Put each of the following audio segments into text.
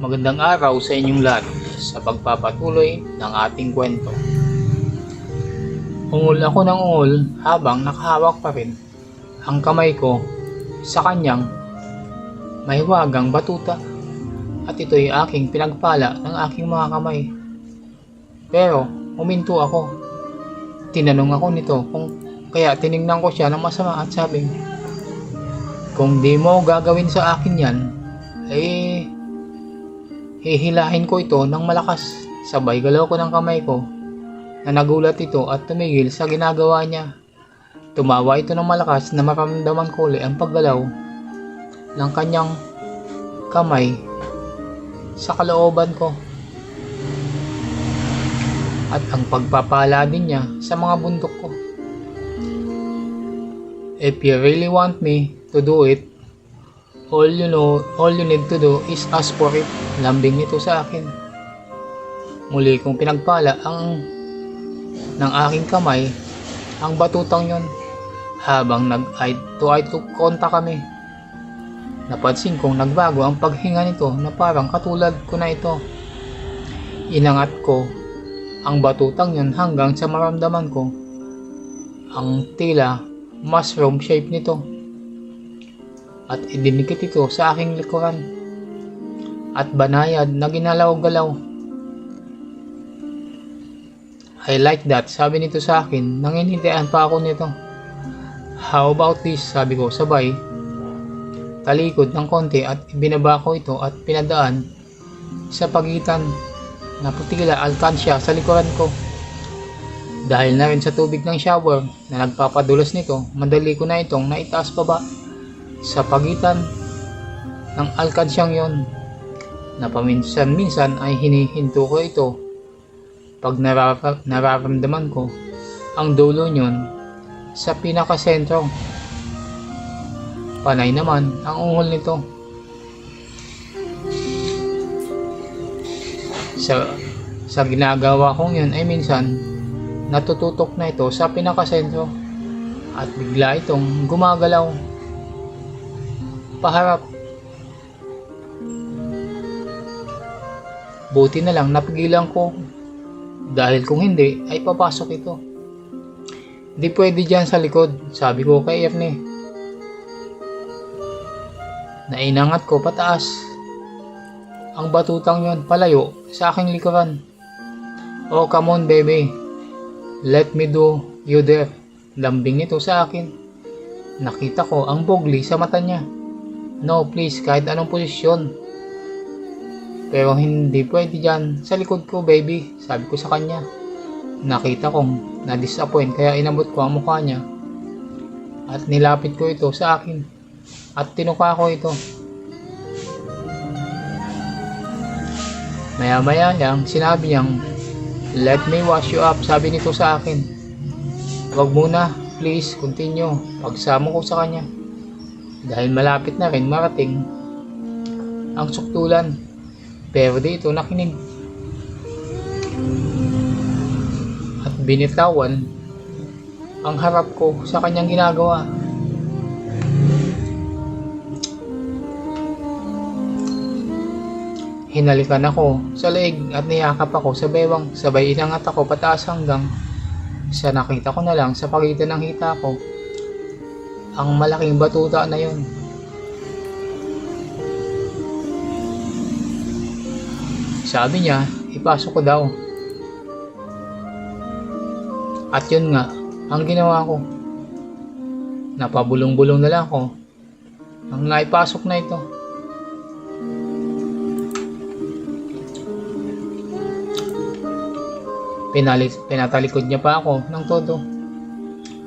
Magandang araw sa inyong lahat sa pagpapatuloy ng ating kwento. Ungol ako ng ungol habang nakahawak pa rin ang kamay ko sa kanyang mahiwagang batuta at ito'y aking pinagpala ng aking mga kamay. Pero huminto ako. Tinanong ako nito kaya tiningnan ko siya ng masama at sabi, kung di mo gagawin sa akin yan, hihilahin ko ito ng malakas. Sabay galaw ko ng kamay ko na nagulat ito at tumigil sa ginagawa niya. Tumawa ito ng malakas na maramdaman ko ulit ang paggalaw ng kanyang kamay sa kalooban ko at ang pagpapala din niya sa mga bundok ko. If you really want me to do it, all you need to do is ask for it. Lambing nito sa akin. Muli kong pinagpala ng aking kamay ang batutang yon habang nag-eye to eye to contact kami. Napansin kong nagbago ang paghinga nito na parang katulad ko na ito. Inangat ko ang batutang yon hanggang sa maramdaman ko ang tila mushroom shape nito at idinikit ito sa aking likuran at banayad na ginalaw-galaw. I like that, sabi nito sa akin. Nanginhindian pa ako nito. How about this, sabi ko sabay talikod ng konti at ibinaba ko ito at pinadaan sa pagitan na putila alkansya sa likuran ko. Dahil na rin sa tubig ng shower na nagpapadulas nito, madali ko na itong naitaas pa ba sa pagitan ng alkansyang yon na paminsan-minsan ay hinihinto ko ito pag nararamdaman ko ang dulo nyon sa pinakasentro. Panay naman ang ungol nito. Sa ginagawa kong yun ay minsan natututok na ito sa pinakasentro at bigla itong gumagalaw paharap. Buti na lang napigilan ko dahil kung hindi ay papasok ito. Di pwede dyan sa likod, sabi ko kay Ernie. Nainangat ko pataas ang batutang yon palayo sa aking likuran. Oh, come on baby, let me do you there. Lambing nito sa akin. Nakita ko ang bogli sa mata niya. No please, kahit anong posisyon. Pero hindi pwede dyan sa likod ko baby, sabi ko sa kanya. Nakita kong na-disappoint kaya inabot ko ang mukha niya at nilapit ko ito sa akin at tinuka ko ito. Maya-maya lang sinabi niyang, let me wash you up, sabi nito sa akin. Wag muna, please continue, pagsamo ko sa kanya. Dahil malapit na rin marating ang suktulan. Pero di ito nakinig. At binitawan ang harap ko sa kanyang ginagawa. Hinalikan ako sa leeg at niyakap ako sa bewang. Sabay inangat ako pataas hanggang sa nakita ko na lang sa pagitan ng hita ko ang malaking batuta na yon. Sabi niya, ipasok ko daw. At yun nga, ang ginawa ko. Napabulong-bulong na lang ako nang naipasok na ito. Pinatalikod niya pa ako ng todo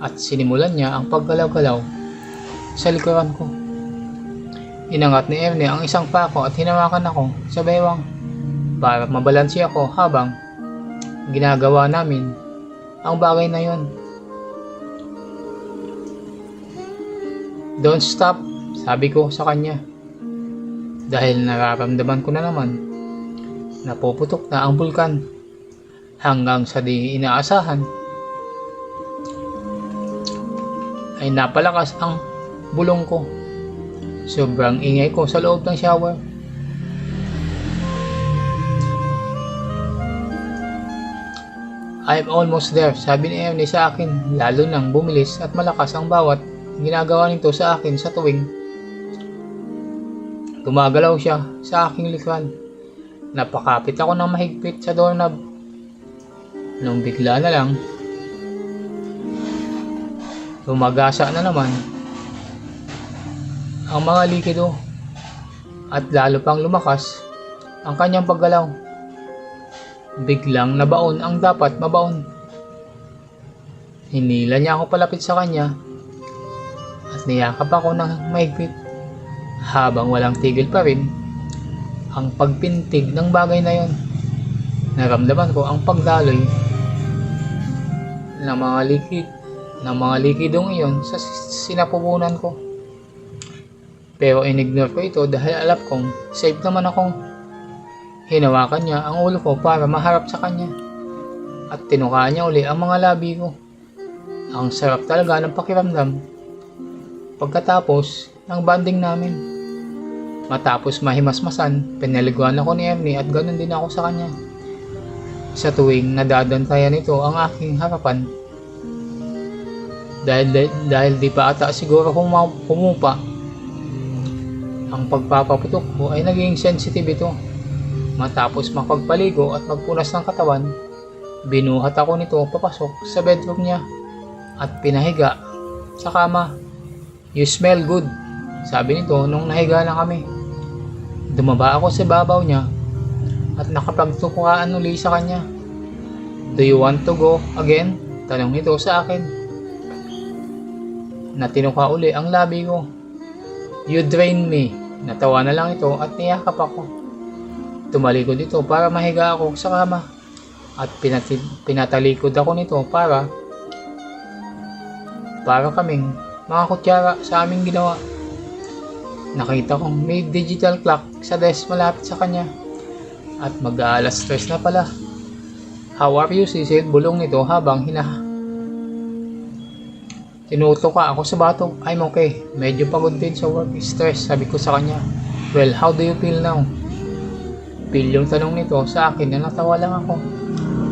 at sinimulan niya ang paggalaw-galaw sa likuran ko. Inangat ni Ernie ang isang pako at hinawakan ako sa bewang para mabalansi ako habang ginagawa namin ang bagay na yon. Don't stop, sabi ko sa kanya. Dahil nararamdaman ko na naman na puputok na ang bulkan hanggang sa di inaasahan ay napalakas ang bulong ko. Sobrang ingay ko sa loob ng shower. I'm almost there, sabi ni Ernie sa akin, lalo nang bumilis at malakas ang bawat ginagawa nito sa akin sa tuwing gumagalaw siya sa aking likuran. Napakapit ako ng mahigpit sa doorknob. Nung bigla na lang, lumagasa na naman ang mga likido at lalo pang lumakas ang kanyang paggalaw. Biglang nabaon ang dapat mabaon. Hinila niya ako palapit sa kanya at niyakap ako ng mahigpit habang walang tigil pa rin ang pagpintig ng bagay na yon. Naramdaman ko ang pagdaloy ng mga likidong iyon sa sinapupunan ko. Pero inignore ko ito dahil alam kong safe naman akong. Hinawakan niya ang ulo ko para maharap sa kanya at tinukaan niya uli ang mga labi ko. Ang sarap talaga ng pakiramdam pagkatapos ng banding namin. Matapos mahimasmasan, pinaliguan ako ni Ernie at ganoon din ako sa kanya. Sa tuwing nadadantayan nito ang aking harapan, dahil di pa ata siguro humupa, ang pagpapaputok ko ay naging sensitive ito. Matapos makapagpaligo at magpunas ng katawan, binuhat ako nito papasok sa bedroom niya at pinahiga sa kama. You smell good, sabi nito nung nahiga na kami. Dumaba ako sa babaw niya at nakapagtukuhaan uli sa kanya. Do you want to go again? Tanong nito sa akin. Natinuka uli ang labi ko. You drain me. Natawa na lang ito at niyakap ako. Tumalikod ito para mahiga ako sa kama at pinatalikod ako nito para kaming mga kutsara sa aming ginawa. Nakita kong may digital clock sa desk malapit sa kanya at mag-aalas 3 na pala. How are you, sisid? Bulong nito habang tinutuka ako sa batok. I'm okay. Medyo pagod din sa work stress, sabi ko sa kanya. Well, how do you feel now? Yung tanong nito sa akin na natawa lang ako.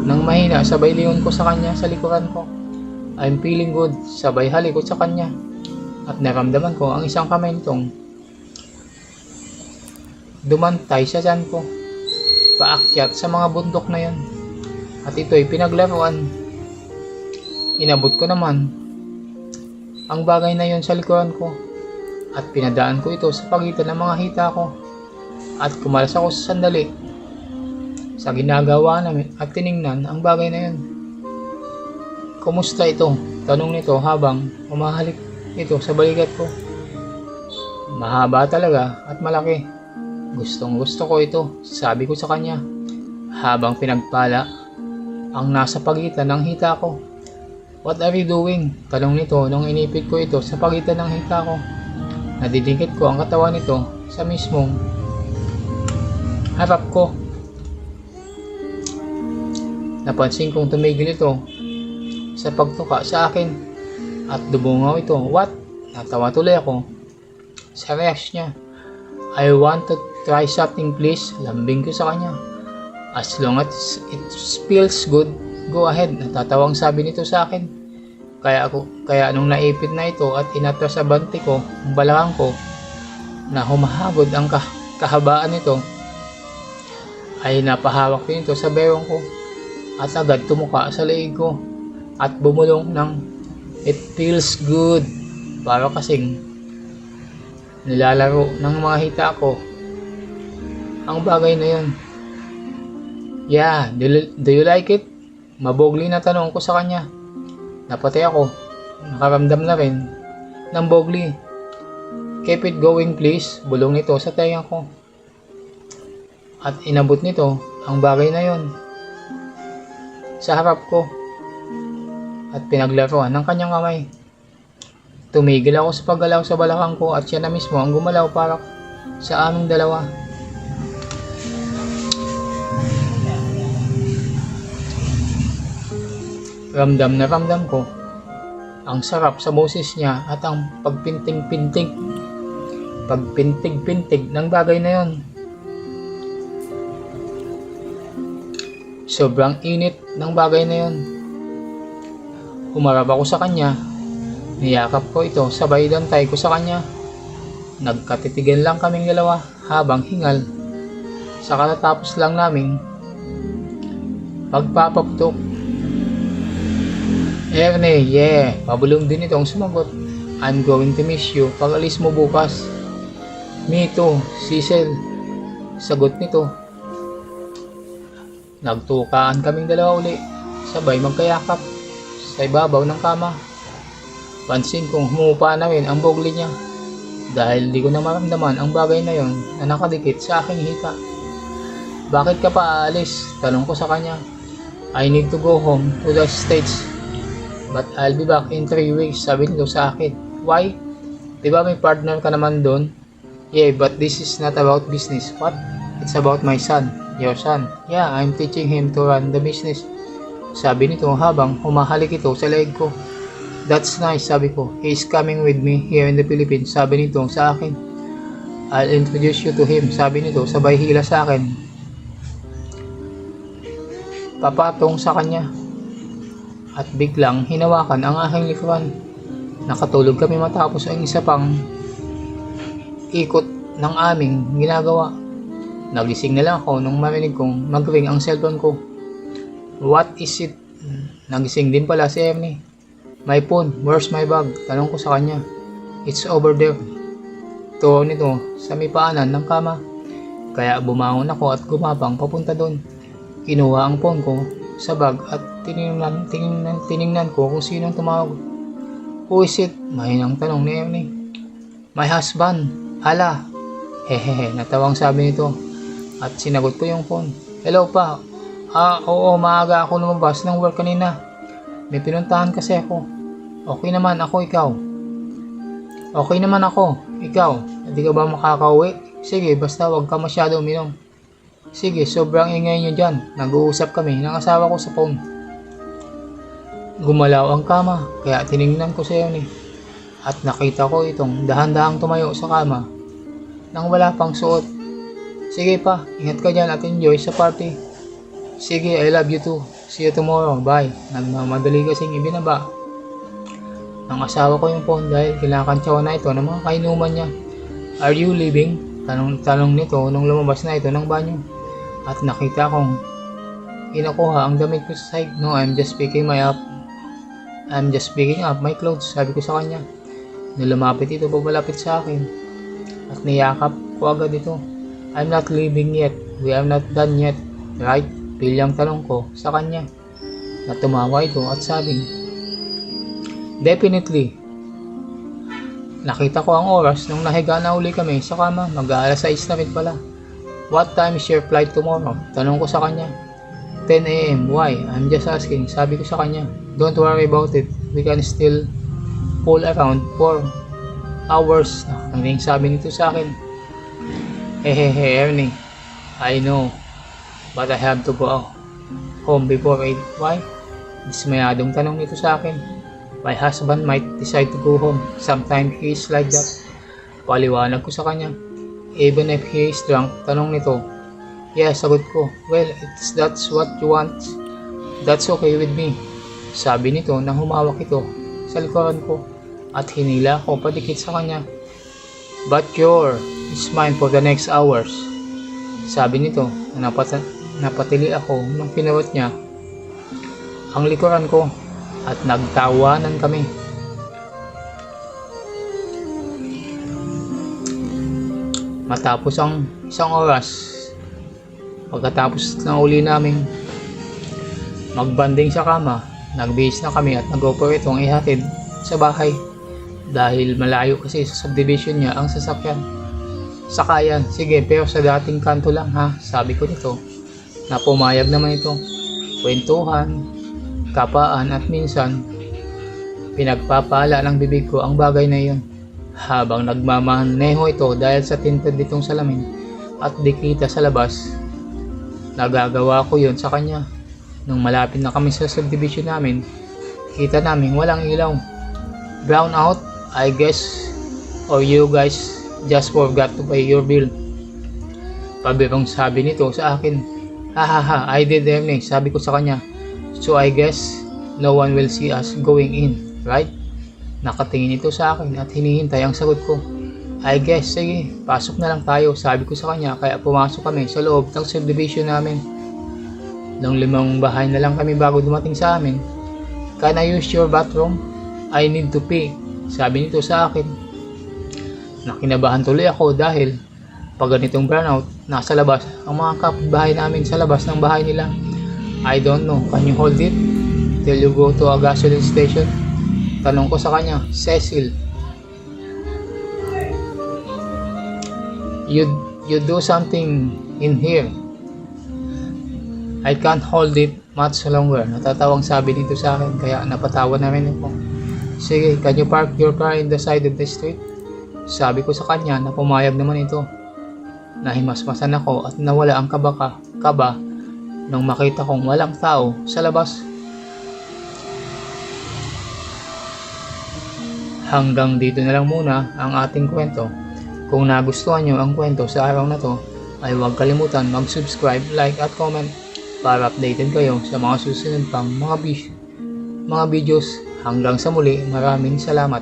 Nang mahina, sabay lingon ko sa kanya sa likuran ko. I'm feeling good, sabay halikot sa kanya. At naramdaman ko ang isang kamay nitong dumantay sa tiyan ko, paakyat sa mga bundok na yon. At ito'y pinaglaruan. Inabot ko naman ang bagay na yon sa likuran ko at pinadaan ko ito sa pagitan ng mga hita ko. At kumalas ako sa sandali sa ginagawa namin at tiningnan ang bagay na yun. Kumusta ito? Tanong nito habang umahalik ito sa balikat ko. Mahaba talaga at malaki. Gustong gusto ko ito, sabi ko sa kanya habang pinagpala ang nasa pagitan ng hita ko. What are you doing? Tanong nito nung inipit ko ito sa pagitan ng hita ko. Nadidikit ko ang katawan nito sa mismong harap ko. Napansin kong tumigil ito sa pagtuka sa akin at dubungaw ito. What? Natawa tuloy ako sa reaction niya. I want to try something please. Lambing ko sa kanya. As long as it feels good, go ahead. Natatawang sabi nito sa akin. Kaya nung naipit na ito at inatras sa banti ko, ang balakang ko na humahagod ang kahabaan nito, ay napahawak din ito sa bewang ko at agad tumuka sa leeg ko at bumulong ng it feels good, para kasing nilalaro ng mga hita ko ang bagay na yun. Yeah, do you like it? Mabogli na tanong ko sa kanya. Napatay ako, nakaramdam na rin ng bogli. Keep it going please, bulong nito sa tenga ko. At inabot nito ang bagay na yon sa harap ko at pinaglaruan ng kanyang kamay. Tumigil ako sa paggalaw sa balakang ko at siya na mismo ang gumalaw para sa aming dalawa. Ramdam na ramdam ko ang sarap sa boses niya at ang pagpintig-pintig ng bagay na yon. Sobrang init ng bagay na yon. Humarap ako sa kanya, niyakap ko ito, sabay dantay ko sa kanya. Nagkatitigan lang kaming dalawa habang hingal. Sa katatapos lang naming pagpapaputok. Erne, yeah, pabulong din itong sumagot. I'm going to miss you pag alis mo bukas. Me too, Cecil. Sagot nito. Nagtukaan kaming dalawa uli, sabay magkayakap sa ibabaw ng kama. Pansin kong humupa na rin ang bogli niya dahil di ko na maramdaman ang bagay na yon na nakadikit sa aking hita. Bakit ka pa aalis? Tanong ko sa kanya. I need to go home to the States, but I'll be back in 3 weeks, sabi nito sa akin. Why? Diba may partner ka naman doon? Yeah, but this is not about business. What? It's about my son. Your son? Yeah, I'm teaching him to run the business. Sabi nito habang humahalik ito sa leeg ko. That's nice, sabi ko. He's coming with me here in the Philippines, sabi nito sa akin. I'll introduce you to him, sabi nito sabay hila sa akin. Papatong sa kanya. At biglang hinawakan ang aking likuran. Nakatulog kami matapos ang isa pang ikot ng aming ginagawa. Nagising na lang ako nung marinig kong mag-ring ang cellphone ko. What is it? Nagising din pala si Ernie. My phone, where's my bag? Tanong ko sa kanya. It's over there. Turo nito sa may paanan ng kama. Kaya bumangon ako at gumapang papunta doon. Kinuha ang phone ko sa bag at tiningnan ko kung sinong tumawag. Who is it? Mahinang tanong ni Ernie. My husband. Hala. Hehehe, natawang sabi nito. At sinagot ko yung phone. Hello pa. Oo, maaga ako lumabas ng work kanina. May pinuntahan kasi ako. Okay naman ako, ikaw. Okay naman ako, ikaw. Hindi ka ba makakauwi? Sige, basta wag ka masyado uminom. Sige, sobrang ingay nyo dyan. Nag-uusap kami ng asawa ko sa phone. Gumalaw ang kama, kaya tiningnan ko sa Ernie. At nakita ko itong dahan-dahang tumayo sa kama nang wala pang suot. Sige pa, ingat ka dyan at enjoy sa party. Sige, I love you too. See you tomorrow, bye. Nagmamadali kasing ibinaba ng asawa ko yung phone dahil kinakantsawa na ito ng mga kainuman niya. Are you leaving? Tanong nito nung lumabas na ito ng banyo. At nakita kong kinukuha ang damit ko sa side. No, I'm just picking up my clothes, sabi ko sa kanya. Nung lumapit ito, papalapit sa akin at niyakap ko agad ito. I'm not leaving yet. We are not done yet, right? Bilyang tanong ko sa kanya. Na tumawa ito at sabing, definitely. Nakita ko ang oras nung nahiga na uli kami sa kama. Mag-aalas 6 na rin pala. What time is your flight tomorrow? Tanong ko sa kanya. 10 a.m. Why? I'm just asking. Sabi ko sa kanya. Don't worry about it. We can still pull around 4 hours. Ang sabi nito sa akin. Hehehe, Ernie. I know. But I have to go home before 8. Why? Dismayadong tanong nito sa akin. My husband might decide to go home. Sometimes he is like that. Paliwanag ko sa kanya. Even if he is drunk, tanong nito. Yeah, sagot ko. Well, that's what you want. That's okay with me. Sabi nito nang humawak ito sa likuran ko at hinila ko padikit sa kanya. But is mine for the next hours. Sabi nito na napatili ako nung pinawat niya ang likuran ko at nagtawanan kami. Matapos ang isang oras, pagkatapos ng uli naming magbanding sa kama, nagbihis na kami at nag-offer itong ihatid sa bahay dahil malayo kasi sa subdivision niya ang sasakyan. Sakayan, sige, pero sa dating kanto lang ha, sabi ko nito na pumayag naman ito. Kwentuhan, kapaan at minsan pinagpapala ng bibig ko ang bagay na iyon. Habang nagmamaneho ito dahil sa tinted nitong salamin at dikita sa labas, nagagawa ko yon sa kanya. Nung malapit na kami sa subdivision namin, kita namin walang ilaw. Brown out, I guess, or you guys just forgot to pay your bill. Pabirong sabi nito sa akin. Hahaha, I did Erne, sabi ko sa kanya. So I guess, no one will see us going in, right? Nakatingin ito sa akin at hinihintay ang sagot ko. I guess, sige, pasok na lang tayo, sabi ko sa kanya, kaya pumasok kami sa loob ng subdivision namin. Nang 5 bahay na lang kami bago dumating sa amin. Can I use your bathroom? I need to pee, sabi nito sa akin. Nakinabahan tuloy ako dahil pag ganitong brownout, nasa labas ang mga kapitbahay namin sa labas ng bahay nila. I don't know, can you hold it till you go to a gasoline station? Tanong ko sa kanya, Cecil. You do something in here. I can't hold it much longer. Natatawang sabi nito sa akin kaya napatawa na rin ako. Sige, can you park your car in the side of the street? Sabi ko sa kanya na pumayag naman ito. Nahimasmasan ako at nawala ang kaba nang makita kong walang tao sa labas. Hanggang dito na lang muna ang ating kwento. Kung nagustuhan nyo ang kwento sa araw na to, ay huwag kalimutan mag-subscribe, like at comment para updated kayo sa mga susunod pang mga videos. Hanggang sa muli, maraming salamat.